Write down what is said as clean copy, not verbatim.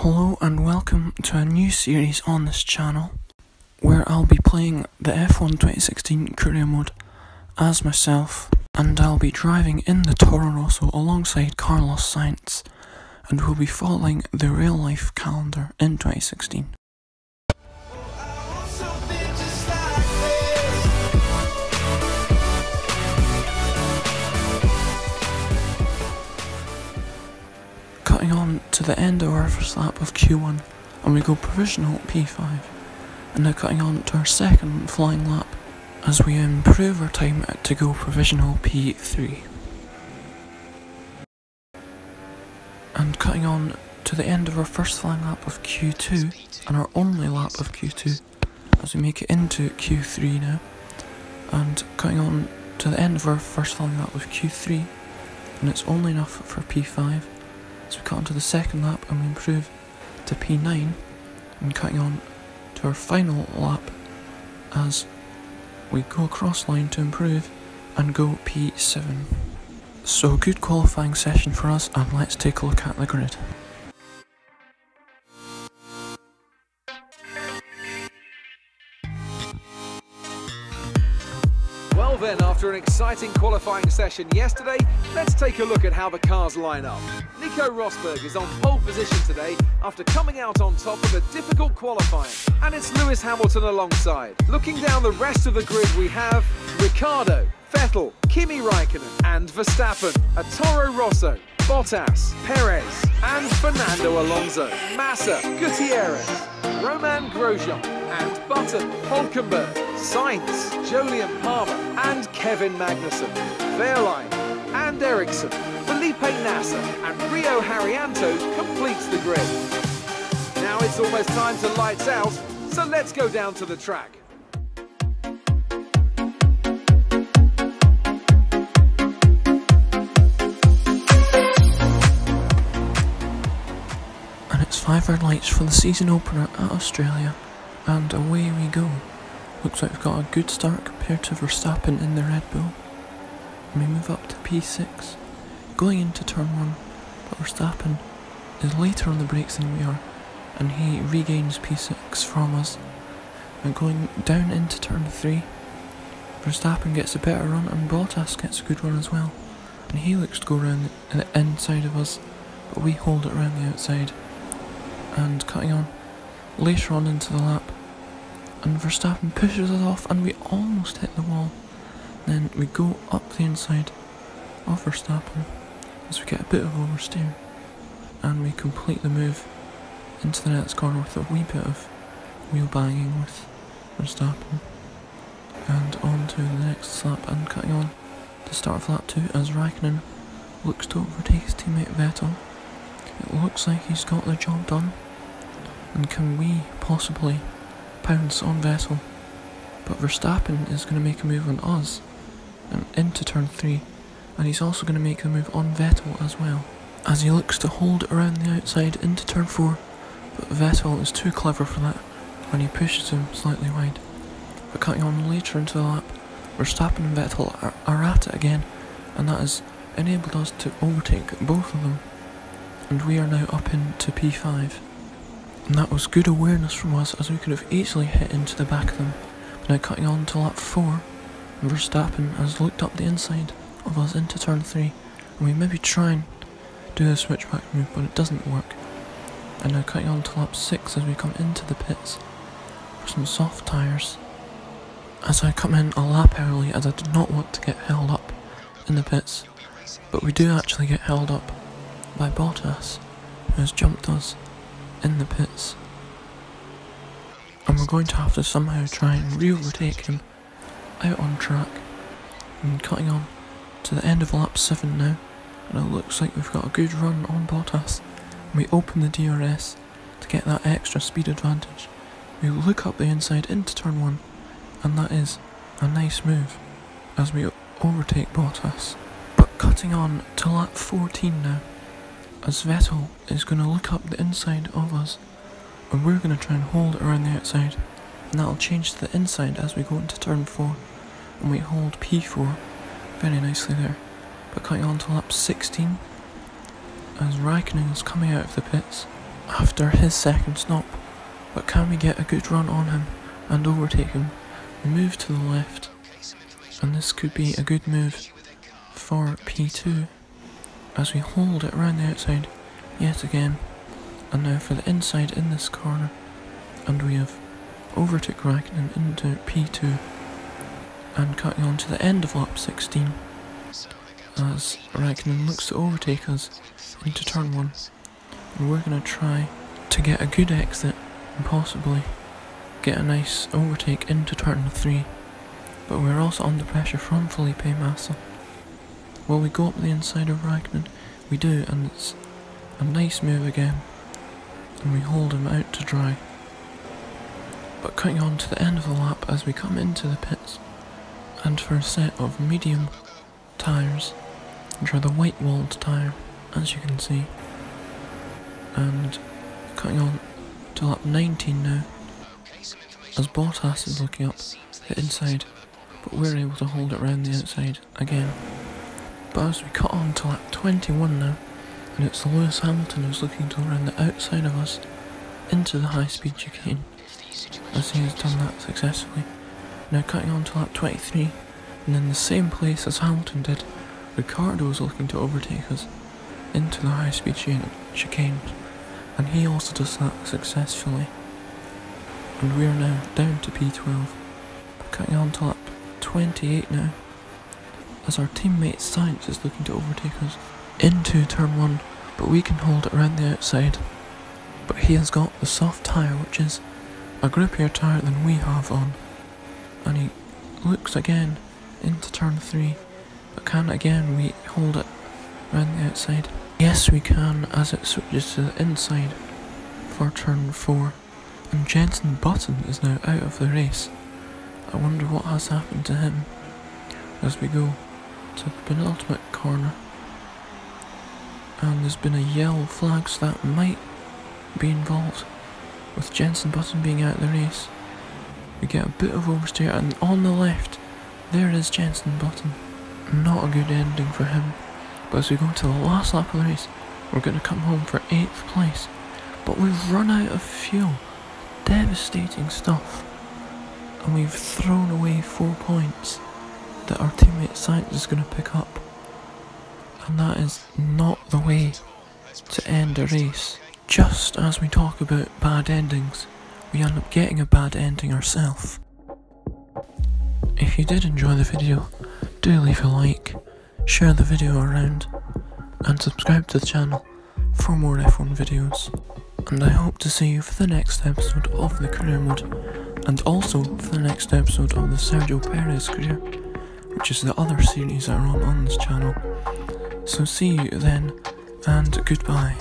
Hello and welcome to a new series on this channel where I'll be playing the F1 2016 career mode as myself, and I'll be driving in the Toro Rosso alongside Carlos Sainz, and we'll be following the real life calendar in 2016. Cutting on to the end of our first lap of Q1, and we go provisional P5, and now cutting on to our second flying lap as we improve our time to go provisional P3. And cutting on to the end of our first flying lap of Q2, and our only lap of Q2, as we make it into Q3 now, and cutting on to the end of our first flying lap of Q3, and it's only enough for P5. So we cut onto the second lap and we improve to P9, and cutting on to our final lap as we go across line to improve and go P7. So good qualifying session for us, and let's take a look at the grid. Well then, after an exciting qualifying session yesterday, let's take a look at how the cars line up. Nico Rosberg is on pole position today after coming out on top of a difficult qualifying, and it's Lewis Hamilton alongside. Looking down the rest of the grid, we have Ricciardo, Vettel, Kimi Raikkonen and Verstappen, a Toro Rosso, Bottas, Perez and Fernando Alonso, Massa, Gutierrez, Romain Grosjean and Button, Hulkenberg, Sainz, Jolyon Palmer and Kevin Magnussen, Wehrlein and Ericsson, Felipe Nasser and Rio Haryanto completes the grid. Now it's almost time to lights out, so let's go down to the track. And it's 5 red lights for the season opener at Australia, and away we go. Looks like we've got a good start compared to Verstappen in the Red Bull. And we move up to P6, going into turn 1, but Verstappen is later on the brakes than we are, and he regains P6 from us. And going down into turn 3, Verstappen gets a better run and Bottas gets a good run as well. And he looks to go around the inside of us, but we hold it around the outside. And cutting on later on into the lap, and Verstappen pushes us off and we almost hit the wall. Then we go up the inside of Verstappen as we get a bit of oversteer, and we complete the move into the next corner with a wee bit of wheel banging with Verstappen. And on to the next lap, and cutting on to start of lap 2 as Raikkonen looks to overtake his teammate Vettel. It looks like he's got the job done, and can we possibly pounce on Vettel? But Verstappen is going to make a move on us and into turn 3, and he's also going to make a move on Vettel as well, as he looks to hold it around the outside into turn 4, but Vettel is too clever for that and he pushes him slightly wide. But cutting on later into the lap, Verstappen and Vettel are at it again, and that has enabled us to overtake both of them, and we are now up into P5. And that was good awareness from us, as we could have easily hit into the back of them. But now cutting on to lap 4, Verstappen has looked up the inside of us into turn 3, and we maybe try and do the switchback move, but it doesn't work. And now cutting on to lap 6 as we come into the pits for some soft tyres, as I come in a lap early as I did not want to get held up in the pits, but we do actually get held up by Bottas, who has jumped us in the pits, and we're going to have to somehow try and re-overtake him out on track. And cutting on to the end of lap 7 now, and it looks like we've got a good run on Bottas, and we open the DRS to get that extra speed advantage. We look up the inside into turn 1, and that is a nice move as we overtake Bottas. But cutting on to lap 14 now, as Vettel is going to look up the inside of us, and we're going to try and hold it around the outside, and that'll change to the inside as we go into turn 4, and we hold P4 very nicely there. But cutting on to lap 16, as Raikkonen is coming out of the pits, after his second stop, but can we get a good run on him and overtake him? We move to the left, and this could be a good move for P2 as we hold it around the outside yet again. And now for the inside in this corner, and we have overtook Raikkonen into P2 and cutting on to the end of lap 16 as Raikkonen looks to overtake us into turn 1, and we're going to try to get a good exit and possibly get a nice overtake into turn 3, but we're also under pressure from Felipe Massa. Well, we go up the inside of Raikkonen, we do, and it's a nice move again, and we hold him out to dry. But cutting on to the end of the lap as we come into the pits, and for a set of medium tyres, which are the white walled tyre, as you can see, and cutting on to lap 19 now, as Bottas is looking up the inside, but we're able to hold it round the outside again. But as we cut on to lap 21 now, and it's Lewis Hamilton who's looking to run the outside of us into the high speed chicane, as he has done that successfully. Now cutting on to lap 23, and in the same place as Hamilton did, Ricciardo was looking to overtake us into the high speed chicane, and he also does that successfully. And we are now down to P12, cutting on to lap 28 now, as our teammate Sainz is looking to overtake us into turn 1, but we can hold it around the outside. But he has got the soft tyre, which is a grippier tyre than we have on, and he looks again into turn 3, but can again we hold it around the outside? Yes, we can, as it switches to the inside for turn 4, and Jenson Button is now out of the race. I wonder what has happened to him as we go to the penultimate corner, and there's been a yellow flag, so that might be involved with Jenson Button being out of the race. We get a bit of oversteer, and on the left there is Jenson Button. Not a good ending for him, but as we go to the last lap of the race, we're going to come home for 8th place, but we've run out of fuel. Devastating stuff, and we've thrown away 4 points that our teammate Sainz is going to pick up, and that is not the way to end a race. Just as we talk about bad endings, we end up getting a bad ending ourselves. If you did enjoy the video, do leave a like, share the video around, and subscribe to the channel for more F1 videos. And I hope to see you for the next episode of the career mode, and also for the next episode of the Sergio Perez career, which is the other series that are on this channel. So see you then, and goodbye.